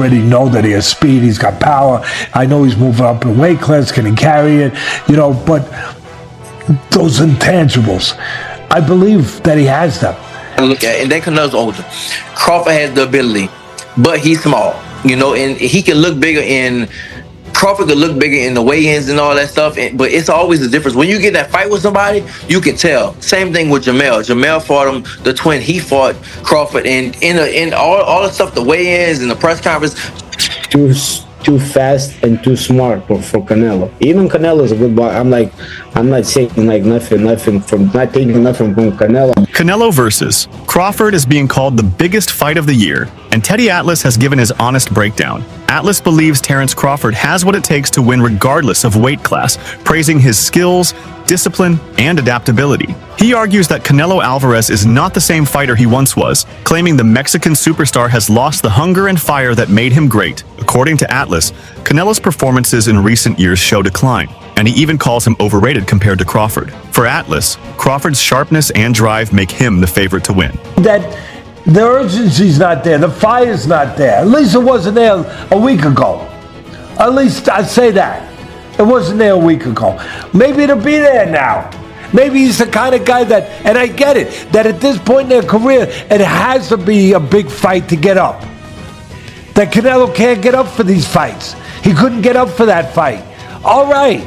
already know that he has speed, he's got power. I know he's moving up in weight class, can he carry it? But those intangibles, I believe that he has them. Look at, and then Canelo's older. Crawford has the ability, but he's small, and he can look bigger in. Crawford could look bigger in the weigh-ins and all that stuff, but it's always a difference. When you get that fight with somebody, you can tell. Same thing with Jamel. Jamel fought him, the twin. He fought Crawford, and in all the stuff, the weigh-ins and the press conference. Too fast and too smart for Canelo. Even Canelo is a good boy. I'm not saying nothing from not taking nothing from Canelo. Canelo versus Crawford is being called the biggest fight of the year, and Teddy Atlas has given his honest breakdown. Atlas believes Terence Crawford has what it takes to win regardless of weight class, praising his skills, discipline, and adaptability. He argues that Canelo Alvarez is not the same fighter he once was, claiming the Mexican superstar has lost the hunger and fire that made him great. According to Atlas, Canelo's performances in recent years show decline, and he even calls him overrated compared to Crawford. For Atlas, Crawford's sharpness and drive make him the favorite to win. That the urgency's not there, the fire's not there. At least it wasn't there a week ago. At least I'd say that. It wasn't there a week ago. Maybe it'll be there now. Maybe he's the kind of guy that, and I get it, that at this point in their career, it has to be a big fight to get up. That Canelo can't get up for these fights. He couldn't get up for that fight. All right.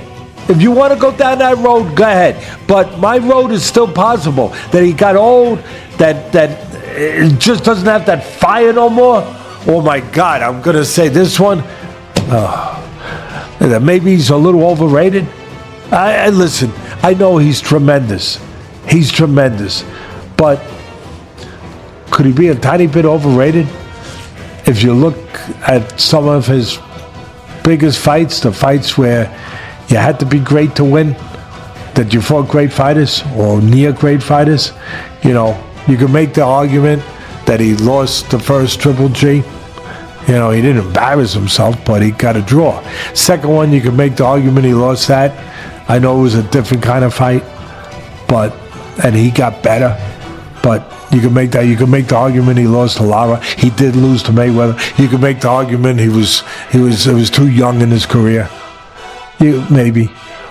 If you want to go down that road, go ahead. But my road is still possible. That he got old, that it just doesn't have that fire no more. Oh my God, I'm going to say this one. That maybe he's a little overrated. Listen, I know he's tremendous. He's tremendous. But could he be a tiny bit overrated? If you look at some of his biggest fights, the fights where you had to be great to win, that you fought great fighters or near great fighters, you can make the argument that he lost the first Triple G. He didn't embarrass himself, but he got a draw. Second one, you can make the argument he lost that. I know it was a different kind of fight, and he got better. But you can make that. You can make the argument he lost to Lara. He did lose to Mayweather. You can make the argument he was too young in his career. Maybe.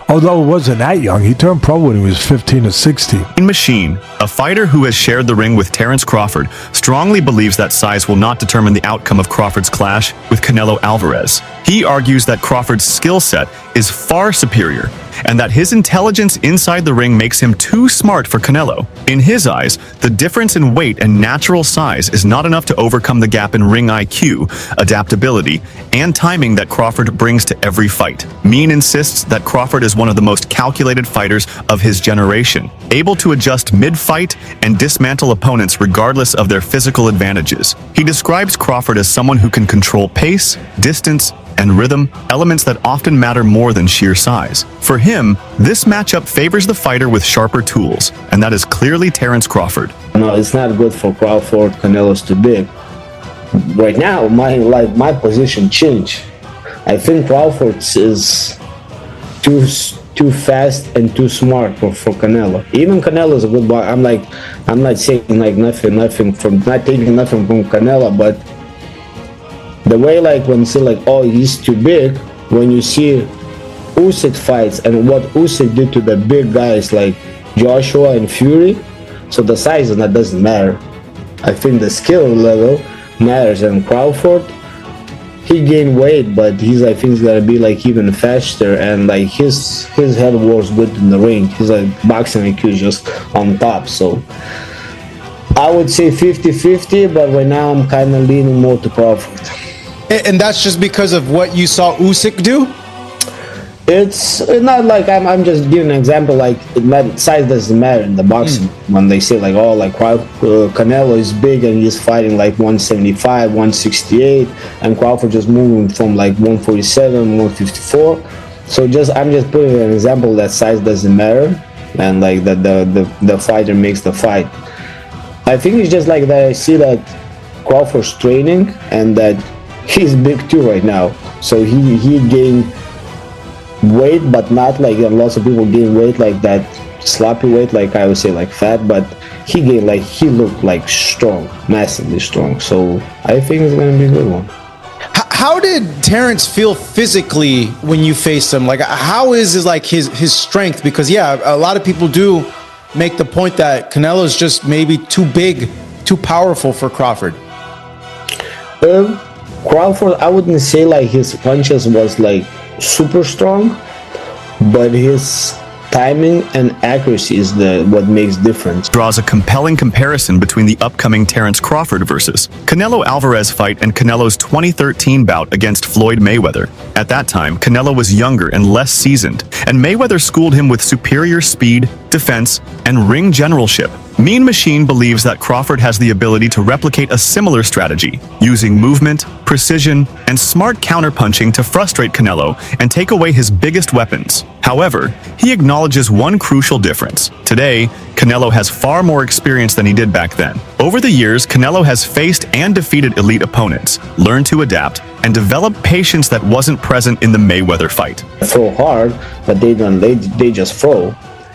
Although it wasn't that young. He turned pro when he was 15 or 16. Machine, a fighter who has shared the ring with Terence Crawford, strongly believes that size will not determine the outcome of Crawford's clash with Canelo Alvarez. He argues that Crawford's skill set is far superior, and that his intelligence inside the ring makes him too smart for Canelo. In his eyes, the difference in weight and natural size is not enough to overcome the gap in ring IQ, adaptability, and timing that Crawford brings to every fight. Mean insists that Crawford is one of the most calculated fighters of his generation, able to adjust mid-fight and dismantle opponents regardless of their physical advantages. He describes Crawford as someone who can control pace, distance, and rhythm, elements that often matter more than sheer size. For him, this matchup favors the fighter with sharper tools, and that is clearly Terence Crawford. No, it's not good for Crawford. Canelo's too big. Right now, my position changed. I think Crawford is too fast and too smart for Canelo. Even Canelo is a good boy. I'm not saying nothing from not taking nothing from Canelo, but the way when you say oh, he's too big, when you see Usyk fights and what Usyk did to the big guys like Joshua and Fury, so the size and that doesn't matter. I think the skill level matters, and Crawford, he gained weight, but I think he's gonna be even faster, and his head was good in the ring. His boxing IQ is just on top. So I would say 50-50, but right now I'm kind of leaning more to Crawford. And that's just because of what you saw Usyk do? It's not I'm just giving an example. Size doesn't matter in the boxing. When they say Canelo is big and he's fighting 175, 168, and Crawford just moving from 147, 154. So I'm just putting an example that size doesn't matter, and that the fighter makes the fight. I think it's just that I see that Crawford's training and that he's big too right now. So he gained weight, but not lots of people gain weight that sloppy weight, I would say fat, but he gained he looked strong, massively strong. So I think it's gonna be a good one. how did Terence feel physically when you faced him? Like, how is his strength? Because yeah, a lot of people do make the point that Canelo's just maybe too big, too powerful for Crawford. Crawford, I wouldn't say like his punches was like super strong, but his timing and accuracy is what makes difference. Draws a compelling comparison between the upcoming Terence Crawford versus Canelo Alvarez fight and Canelo's 2013 bout against Floyd Mayweather. At that time, Canelo was younger and less seasoned, and Mayweather schooled him with superior speed, defense, and ring generalship. Mean Machine believes that Crawford has the ability to replicate a similar strategy, using movement, precision, and smart counterpunching to frustrate Canelo and take away his biggest weapons. However, he acknowledges one crucial difference. Today, Canelo has far more experience than he did back then. Over the years, Canelo has faced and defeated elite opponents, learned to adapt, and developed patience that wasn't present in the Mayweather fight. They throw hard, but they just throw.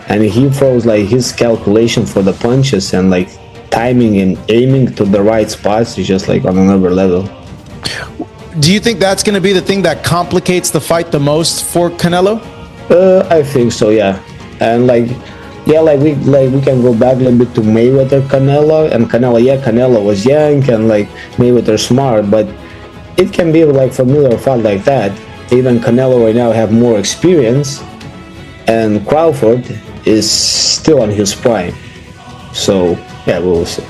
And he throws like his calculation for the punches and like timing and aiming to the right spots is just like on another level. Do you think that's going to be the thing that complicates the fight the most for Canelo? I think so, yeah. And like we can go back a little bit to Mayweather Canelo, and Canelo was young and like Mayweather smart, but it can be like familiar fight like that. Even Canelo right now have more experience, and Crawford is still on his prime. So yeah, we will see.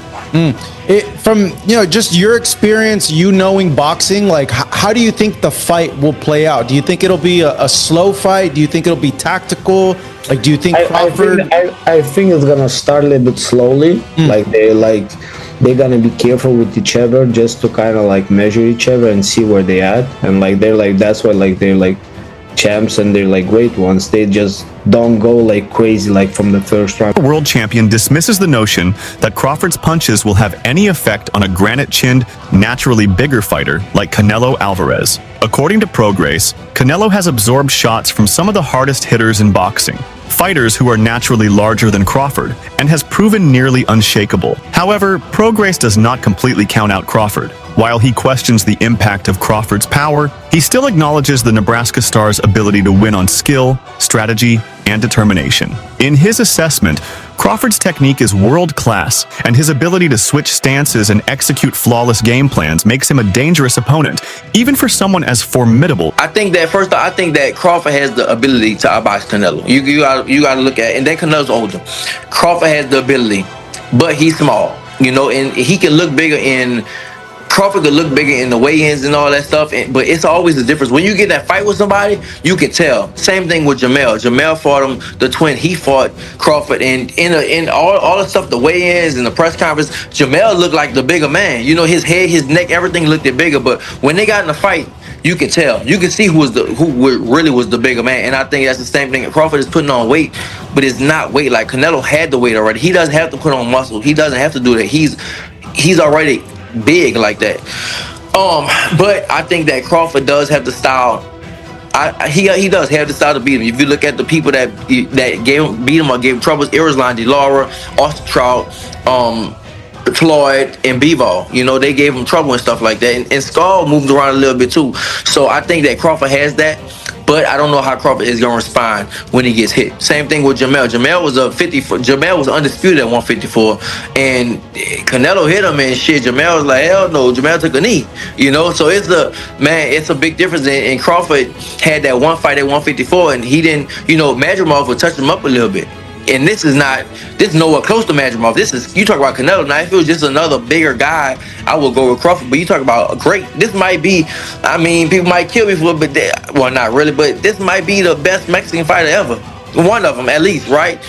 From just your experience, you knowing boxing, like how do you think the fight will play out? Do you think it'll be a slow fight? Do you think it'll be tactical? Like, do you think Crawford? I think it's gonna start a little bit slowly. They're gonna be careful with each other just to kind of like measure each other and see where they at. And like that's why like they're like champs and they're like great ones. They just don't go like crazy like from the first round. The world champion dismisses the notion that Crawford's punches will have any effect on a granite-chinned, naturally bigger fighter like Canelo Alvarez. According to Prograis, Canelo has absorbed shots from some of the hardest hitters in boxing, fighters who are naturally larger than Crawford, and has proven nearly unshakable. However, Prograis does not completely count out Crawford. While he questions the impact of Crawford's power, he still acknowledges the Nebraska star's ability to win on skill, strategy, and determination. In his assessment, Crawford's technique is world-class, and his ability to switch stances and execute flawless game plans makes him a dangerous opponent, even for someone as formidable. I think that Crawford has the ability to outbox Canelo. You got to look at it, and then Canelo's older. Crawford has the ability, but he's small, and he can look bigger in. Crawford could look bigger in the weigh-ins and all that stuff, but it's always a difference. When you get that fight with somebody, you can tell. Same thing with Jamel. Jamel fought him, the twin. He fought Crawford, and in all the stuff, the weigh-ins and the press conference, Jamel looked like the bigger man. His head, his neck, everything looked bigger. But when they got in the fight, you could tell. You could see who really was the bigger man. And I think that's the same thing. Crawford is putting on weight, but it's not weight. Like Canelo had the weight already. He doesn't have to put on muscle. He doesn't have to do that. He's already big like that. But I think that Crawford does have the style. He does have the style to beat him. If you look at the people that beat him or gave him troubles, Irislan, DeLaura, Austin Trout, Floyd, and Bivol, they gave him trouble and stuff like that. And Skull moved around a little bit too. So I think that Crawford has that. But I don't know how Crawford is going to respond when he gets hit. Same thing with Jamel. Jamel was undisputed at 154, and Canelo hit him and shit. Jamel was like, hell no. Jamel took a knee. So it's a big difference. And Crawford had that one fight at 154, and he didn't. Madrimov would touch him up a little bit. And this is nowhere close to Madrimov. You talk about Canelo. Now, if it was just another bigger guy, I would go with Crawford. But you talk about a great. This might be. People might kill me for it, but not really. But this might be the best Mexican fighter ever. One of them, at least, right?